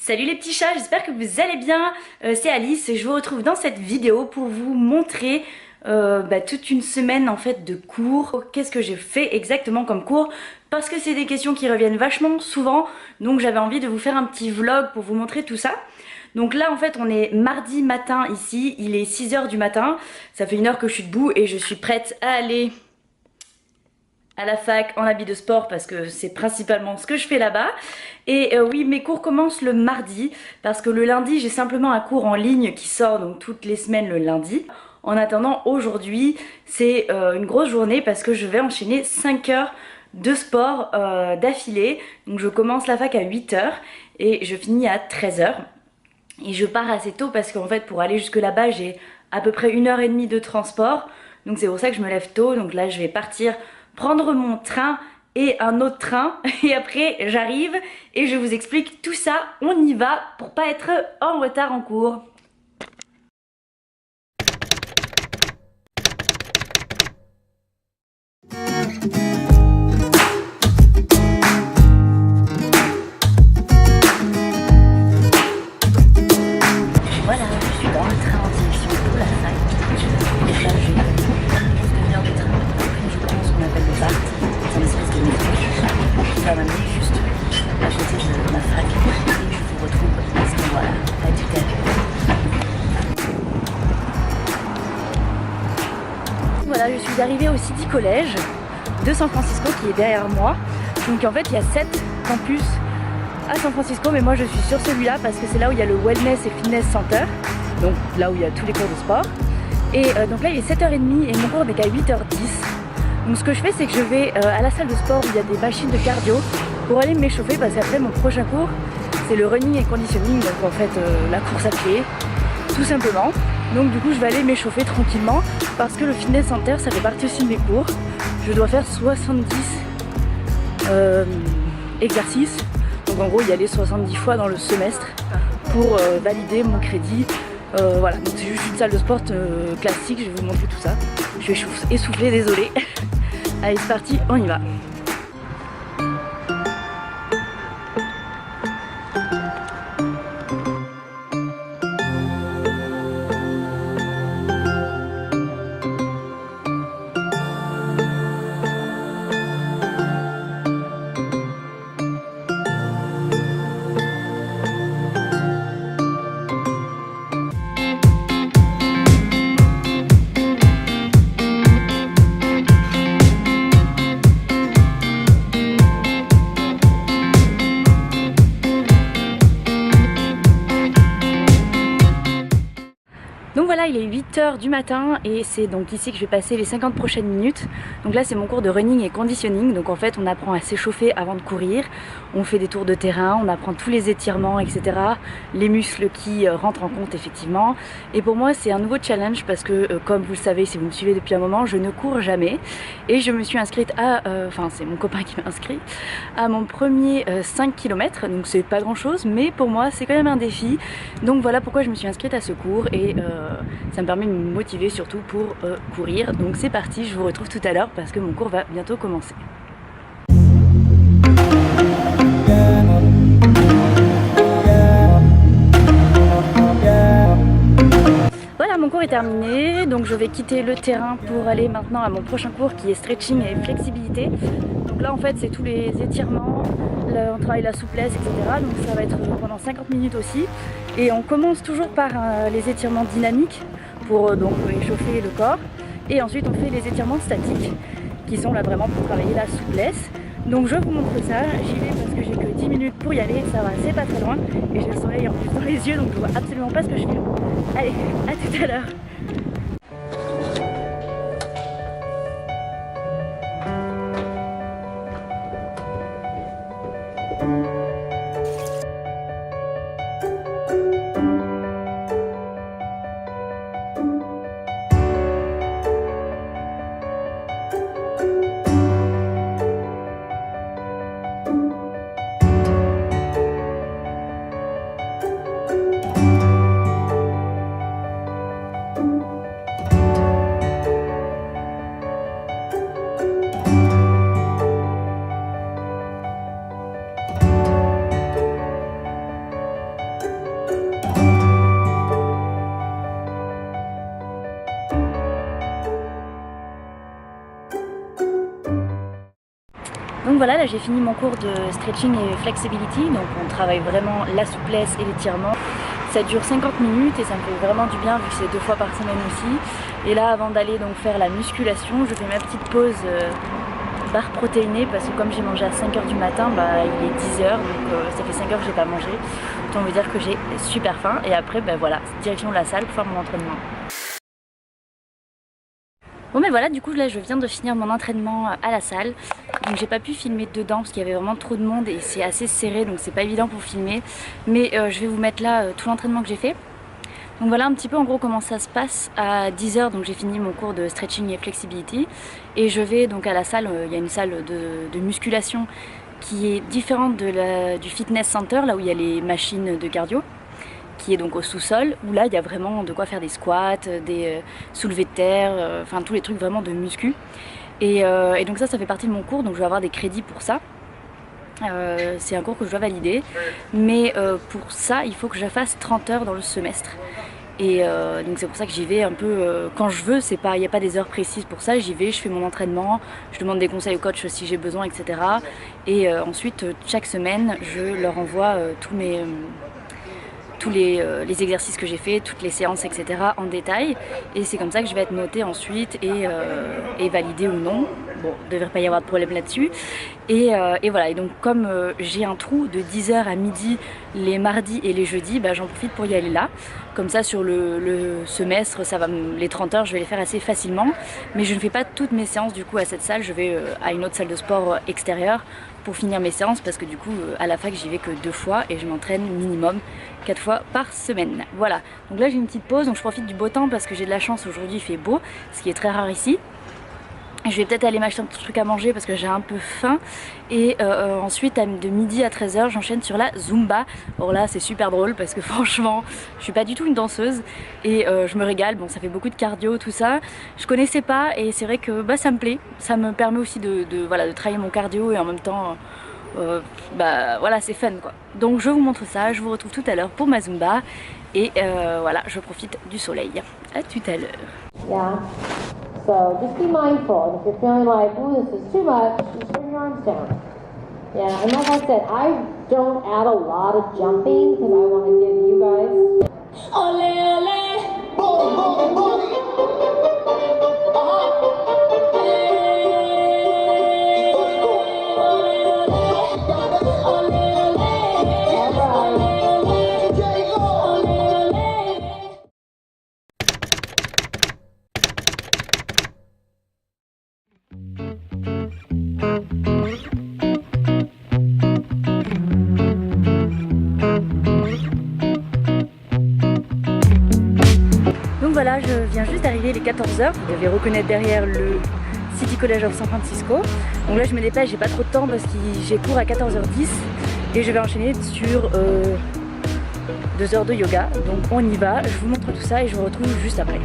Salut les petits chats, j'espère que vous allez bien. C'est Alice et je vous retrouve dans cette vidéo pour vous montrer toute une semaine en fait de cours. Qu'est-ce que j'ai fait exactement comme cours? Parce que c'est des questions qui reviennent vachement souvent, donc j'avais envie de vous faire un petit vlog pour vous montrer tout ça. Donc là en fait on est mardi matin ici, il est 6 h du matin, ça fait 1 heure que je suis debout et je suis prête à aller à la fac en habit de sport parce que c'est principalement ce que je fais là-bas. Et oui, mes cours commencent le mardi parce que le lundi j'ai simplement un cours en ligne qui sort donc toutes les semaines le lundi. En attendant, aujourd'hui c'est une grosse journée parce que je vais enchaîner 5 heures de sport d'affilée. Donc je commence la fac à 8 h et je finis à 13 h. Et je pars assez tôt parce qu'en fait pour aller jusque là-bas j'ai à peu près 1 h 30 de transport. Donc c'est pour ça que je me lève tôt. Donc là je vais partir prendre mon train et un autre train et après j'arrive et je vous explique tout ça. On y va pour pas être en retard en cours. Voilà, je suis dans le train en direction de la fac. Et là j'ai 1 heure de train. Après je prends ce qu'on appelle le BART. C'est une espèce de métro qui va m'amener juste à côté de ma fac. Et je vous retrouve à ce moment-là. À tout à l'heure. Voilà, je suis arrivée au City College de San Francisco qui est derrière moi. Donc en fait il y a 7 campus à San Francisco, mais moi je suis sur celui-là parce que c'est là où il y a le Wellness et Fitness Center, donc là où il y a tous les cours de sport. Et donc là il est 7 h 30 et mon cours n'est qu'à 8 h 10. Donc ce que je fais c'est que je vais à la salle de sport où il y a des machines de cardio pour aller m'échauffer parce qu'après mon prochain cours c'est le running et conditioning, donc en fait la course à pied tout simplement. Donc du coup je vais aller m'échauffer tranquillement parce que le Fitness Center ça fait partie aussi de mes cours. Je dois faire 70 exercices. Donc en gros y aller 70 fois dans le semestre pour valider mon crédit. Voilà, donc c'est juste une salle de sport classique, je vais vous montrer tout ça. Je suis essoufflée, désolée. Allez c'est parti, on y va. Donc voilà, il est 8 h du matin et c'est donc ici que je vais passer les 50 prochaines minutes. Donc là c'est mon cours de running et conditioning. Donc en fait on apprend à s'échauffer avant de courir. On fait des tours de terrain, on apprend tous les étirements, etc. Les muscles qui rentrent en compte effectivement. Et pour moi c'est un nouveau challenge parce que comme vous le savez si vous me suivez depuis un moment, je ne cours jamais. Et je me suis inscrite à, c'est mon copain qui m'a inscrit, à mon premier 5 km. Donc c'est pas grand chose mais pour moi c'est quand même un défi. Donc voilà pourquoi je me suis inscrite à ce cours et ça me permet de me motiver surtout pour courir. Donc c'est parti, je vous retrouve tout à l'heure parce que mon cours va bientôt commencer. Voilà, mon cours est terminé, donc je vais quitter le terrain pour aller maintenant à mon prochain cours qui est stretching et flexibilité. Donc là en fait c'est tous les étirements, on travaille la souplesse, etc. Donc ça va être pendant 50 minutes aussi. Et on commence toujours par les étirements dynamiques pour donc échauffer le corps. Et ensuite on fait les étirements statiques qui sont là vraiment pour travailler la souplesse. Donc je vous montre ça, j'y vais parce que j'ai que 10 minutes pour y aller, ça va, c'est pas très loin. Et j'ai le soleil en plus dans les yeux donc je vois absolument pas ce que je fais. Allez, à tout à l'heure. voilà, là j'ai fini mon cours de stretching et flexibility, donc on travaille vraiment la souplesse et l'étirement. Ça dure 50 minutes et ça me fait vraiment du bien vu que c'est 2 fois par semaine aussi. Et là avant d'aller donc faire la musculation, je fais ma petite pause barre protéinée parce que comme j'ai mangé à 5 h du matin, bah, il est 10 h, donc ça fait 5 heures que j'ai pas mangé. Autant vous dire que j'ai super faim et après bah, voilà, direction de la salle pour faire mon entraînement. Bon mais voilà, du coup là je viens de finir mon entraînement à la salle. Donc j'ai pas pu filmer dedans parce qu'il y avait vraiment trop de monde et c'est assez serré, donc c'est pas évident pour filmer. Mais je vais vous mettre là tout l'entraînement que j'ai fait. Donc voilà un petit peu en gros comment ça se passe à 10 h, donc j'ai fini mon cours de stretching et flexibility. Et je vais donc à la salle, il y a une salle de musculation qui est différente du fitness center, là où il y a les machines de cardio, qui est donc au sous-sol, où là il y a vraiment de quoi faire des squats, des soulevés de terre, enfin tous les trucs vraiment de muscu. Et donc ça fait partie de mon cours, donc je vais avoir des crédits pour ça. C'est un cours que je dois valider, mais pour ça il faut que je fasse 30 heures dans le semestre. Et donc c'est pour ça que j'y vais un peu quand je veux, il n'y a pas des heures précises pour ça, j'y vais, je fais mon entraînement, je demande des conseils au coach si j'ai besoin, etc. Et ensuite chaque semaine je leur envoie tous les exercices que j'ai fait, toutes les séances, etc. en détail. Et c'est comme ça que je vais être notée ensuite et validée ou non. Bon, il ne devrait pas y avoir de problème là-dessus. Et voilà, et donc comme j'ai un trou de 10 h à midi les mardis et les jeudis, bah, j'en profite pour y aller là. Comme ça sur le semestre, les 30 heures, je vais les faire assez facilement. Mais je ne fais pas toutes mes séances du coup à cette salle, je vais à une autre salle de sport extérieure pour finir mes séances parce que du coup à la fac j'y vais que 2 fois et je m'entraîne minimum 4 fois par semaine. Voilà, donc là j'ai une petite pause, donc je profite du beau temps parce que j'ai de la chance, aujourd'hui il fait beau, ce qui est très rare ici. Je vais peut-être aller m'acheter un petit truc à manger parce que j'ai un peu faim. Et ensuite de midi à 13 h j'enchaîne sur la Zumba. Or là c'est super drôle parce que franchement je suis pas du tout une danseuse et je me régale. Bon, ça fait beaucoup de cardio tout ça. Je connaissais pas et c'est vrai que bah, ça me plaît. Ça me permet aussi de travailler mon cardio et en même temps bah voilà, c'est fun quoi. Donc je vous montre ça, je vous retrouve tout à l'heure pour ma Zumba. Et voilà, je profite du soleil. À tout à l'heure. Yeah. So just be mindful. If you're feeling like, oh, this is too much, just bring your arms down. Yeah, and like I said, I don't add a lot of jumping because I want to give you guys. Ole, ole. Boom, boom, boom. Donc voilà, je viens juste d'arriver, les 14 h. Vous devez reconnaître derrière le City College of San Francisco. Donc là je me dépêche, j'ai pas trop de temps parce que j'ai cours à 14 h 10 et je vais enchaîner sur 2 heures de yoga. Donc on y va, je vous montre tout ça et je vous retrouve juste après.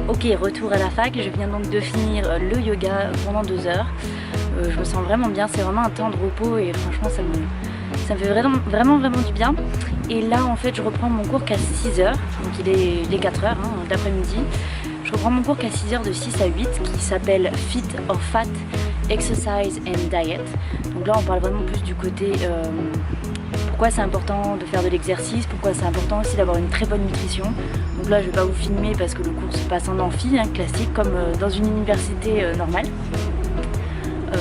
Ok, retour à la fac, je viens donc de finir le yoga pendant 2 heures. Je me sens vraiment bien, c'est vraiment un temps de repos et franchement ça me fait vraiment du bien. Et là en fait je reprends mon cours qu'à 6 h, donc il est 4 h hein, d'après-midi. Je reprends mon cours qu'à 6 h de 6 à 8 qui s'appelle Fit or Fat Exercise and Diet. Donc là on parle vraiment plus du côté pourquoi c'est important de faire de l'exercice, pourquoi c'est important aussi d'avoir une très bonne nutrition. Donc là je vais pas vous filmer parce que le cours se passe en amphi, hein, classique comme dans une université normale.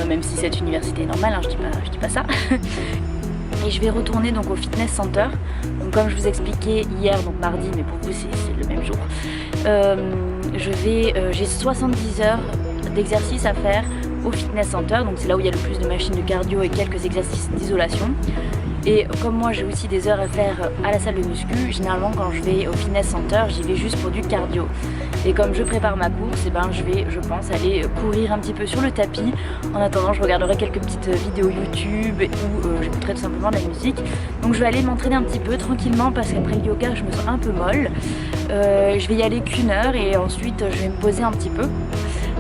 Même si c'est une université normale, hein, je dis pas ça. Et je vais retourner donc au fitness center. Donc comme je vous expliquais hier, donc mardi, mais pour vous c'est le même jour. J'ai 70 heures d'exercice à faire au fitness center. Donc c'est là où il y a le plus de machines de cardio et quelques exercices d'isolation. Et comme moi j'ai aussi des heures à faire à la salle de muscu, généralement quand je vais au fitness center, j'y vais juste pour du cardio. Et comme je prépare ma course, et ben je vais, je pense, aller courir un petit peu sur le tapis. En attendant, je regarderai quelques petites vidéos YouTube ou j'écouterai tout simplement de la musique. Donc je vais aller m'entraîner un petit peu tranquillement parce qu'après le yoga, je me sens un peu molle. Je vais y aller qu'1 heure et ensuite je vais me poser un petit peu.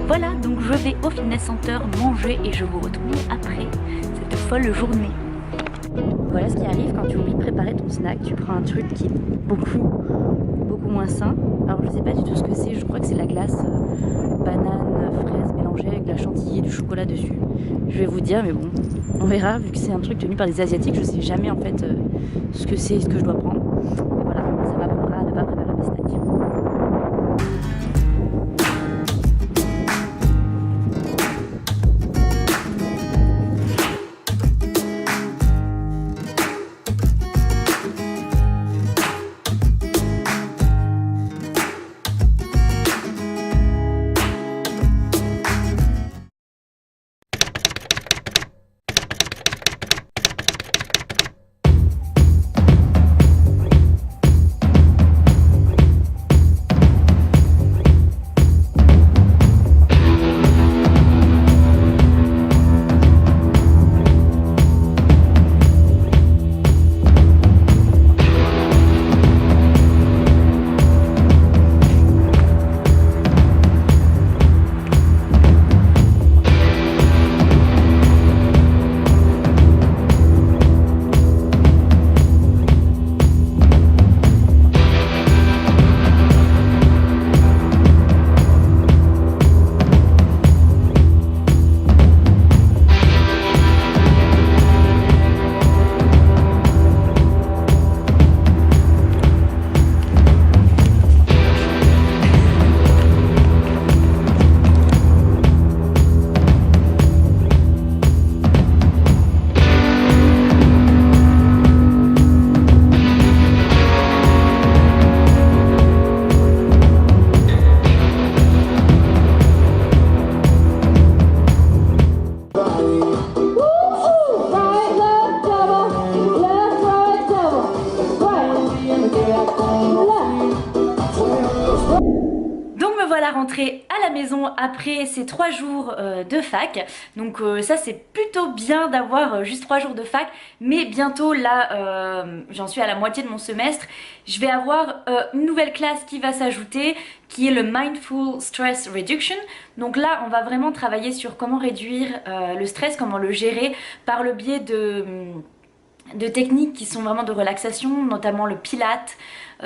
Voilà, donc je vais au fitness center manger et je vous retrouve après cette folle journée. Voilà ce qui arrive quand tu oublies de préparer ton snack. Tu prends un truc qui est beaucoup moins sain. Alors je sais pas du tout ce que c'est, je crois que c'est la glace banane, fraise mélangée avec de la chantilly et du chocolat dessus. Je vais vous dire, mais bon, on verra, vu que c'est un truc tenu par des asiatiques, je sais jamais en fait ce que c'est et ce que je dois prendre. Et voilà, ça m'apprendra à ne pas préparer mes snacks. Voilà, rentrée à la maison après ces 3 jours de fac. Donc ça c'est plutôt bien d'avoir juste 3 jours de fac, mais bientôt là j'en suis à la moitié de mon semestre. Je vais avoir une nouvelle classe qui va s'ajouter, qui est le Mindful Stress Reduction. Donc là on va vraiment travailler sur comment réduire le stress, comment le gérer par le biais de techniques qui sont vraiment de relaxation, notamment le pilate,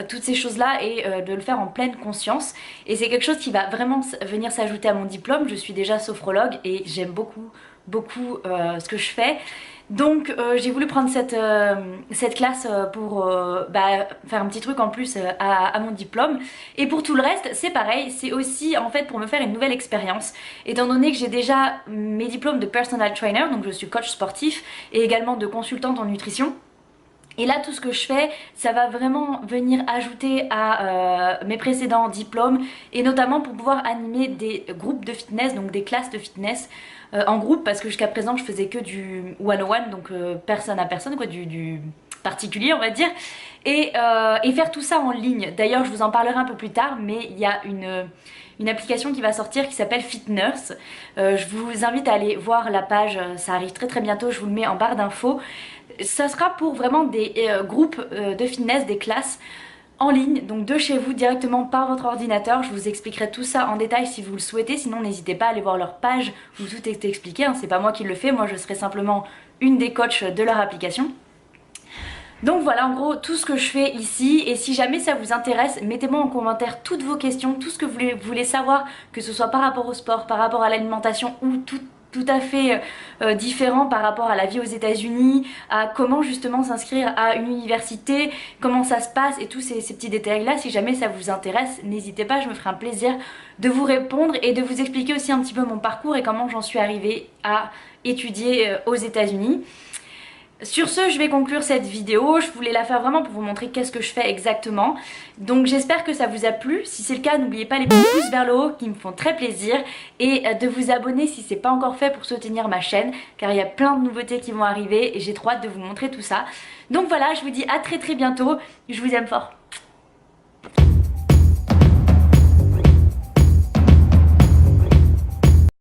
toutes ces choses-là, et de le faire en pleine conscience. Et c'est quelque chose qui va vraiment venir s'ajouter à mon diplôme. Je suis déjà sophrologue et j'aime beaucoup ce que je fais. Donc j'ai voulu prendre cette classe pour faire un petit truc en plus à mon diplôme. Et pour tout le reste c'est pareil, c'est aussi en fait pour me faire une nouvelle expérience, étant donné que j'ai déjà mes diplômes de personal trainer, donc je suis coach sportif, et également de consultante en nutrition. Et là tout ce que je fais, ça va vraiment venir ajouter à mes précédents diplômes, et notamment pour pouvoir animer des groupes de fitness, donc des classes de fitness en groupe, parce que jusqu'à présent je faisais que du one-on-one, donc personne à personne, quoi, du particulier on va dire, et faire tout ça en ligne. D'ailleurs je vous en parlerai un peu plus tard, mais il y a une application qui va sortir qui s'appelle FitNurse. Je vous invite à aller voir la page, ça arrive très bientôt, je vous le mets en barre d'infos. Ça sera pour vraiment des groupes de fitness, des classes en ligne, donc de chez vous directement par votre ordinateur. Je vous expliquerai tout ça en détail si vous le souhaitez, sinon n'hésitez pas à aller voir leur page où tout est expliqué, hein. C'est pas moi qui le fais, moi je serai simplement une des coachs de leur application. Donc voilà en gros tout ce que je fais ici, et si jamais ça vous intéresse, mettez-moi en commentaire toutes vos questions, tout ce que vous voulez savoir, que ce soit par rapport au sport, par rapport à l'alimentation ou tout à fait différent par rapport à la vie aux États-Unis, à comment justement s'inscrire à une université, comment ça se passe et tous ces petits détails là. Si jamais ça vous intéresse, n'hésitez pas, je me ferai un plaisir de vous répondre et de vous expliquer aussi un petit peu mon parcours et comment j'en suis arrivée à étudier aux États-Unis. Sur ce, je vais conclure cette vidéo. Je voulais la faire vraiment pour vous montrer qu'est-ce que je fais exactement. Donc j'espère que ça vous a plu. Si c'est le cas, n'oubliez pas les petits pouces vers le haut qui me font très plaisir, et de vous abonner si c'est pas encore fait pour soutenir ma chaîne, car il y a plein de nouveautés qui vont arriver et j'ai trop hâte de vous montrer tout ça. Donc voilà, je vous dis à très bientôt. Je vous aime fort.